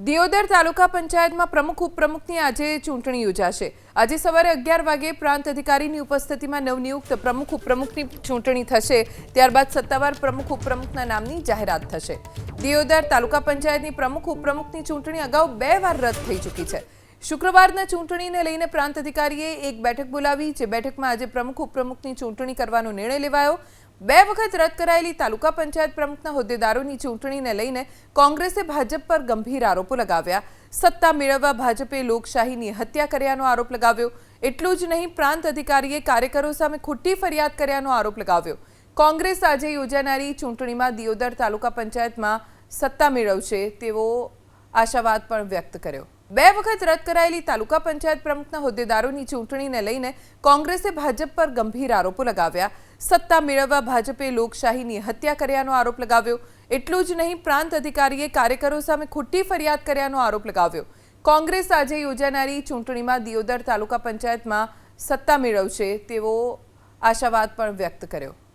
દિયોદર તાલુકા પંચાયતમાં પ્રમુખ ઉપપ્રમુખની આજે ચૂંટણી યોજાશે। આજે સવારે 11 વાગે પ્રાંત અધિકારીની ઉપસ્થિતિમાં નવનિયુક્ત પ્રમુખ ઉપપ્રમુખની ચૂંટણી થશે। ત્યારબાદ સત્તાવાર પ્રમુખ ઉપપ્રમુખના નામની જાહેરાત થશે। દિયોદર તાલુકા પંચાયતની પ્રમુખ ઉપપ્રમુખની ચૂંટણી અગાઉ 2 વાર રદ થઈ ચૂકી છે। શુક્રવારના ચૂંટણીને લઈને પ્રાંત અધિકારીએ એક બેઠક બોલાવી, જે બેઠકમાં આજે પ્રમુખ ઉપપ્રમુખની ચૂંટણી કરવાનો નિર્ણય લેવાયો। 2 વખત રદ કરાયેલી તાલુકા પંચાયત પ્રમુખના હોદ્દેદારોની ચૂંટણીને લઈને કોંગ્રેસે ભાજપ પર ગંભીર આરોપો લગાવ્યા। સત્તા મેળવવા ભાજપે લોકશાહીની હત્યા કર્યાનો આરોપ લગાવ્યો। એટલું જ નહીં, પ્રાંત અધિકારીએ કાર્યકરો સામે ખોટી ફરિયાદ કર્યાનો આરોપ લગાવ્યો। કોંગ્રેસ આજે યોજાનારી ચૂંટણીમાં દિયોદર તાલુકા પંચાયતમાં સત્તા મેળવશે તેવો આશાવાદ પણ વ્યક્ત કર્યો। 2 વખત રદ કરાયેલી તાલુકા પંચાયત પ્રમુખના હોદ્દેદારોની ચૂંટણીને લઈને કોંગ્રેસે ભાજપ પર ગંભીર આરોપો લગાવ્યા। સત્તા મેળવવા ભાજપે લોકશાહીની હત્યા કર્યાનો આરોપ લગાવ્યો। એટલું જ નહીં, પ્રાંત અધિકારીએ કાર્યકરો સામે ખોટી ફરિયાદ કર્યાનો આરોપ લગાવ્યો। કોંગ્રેસ આજે યોજાનારી ચૂંટણીમાં દિયોદર તાલુકા પંચાયતમાં સત્તા મેળવશે તેવો આશાવાદ પણ વ્યક્ત કર્યો।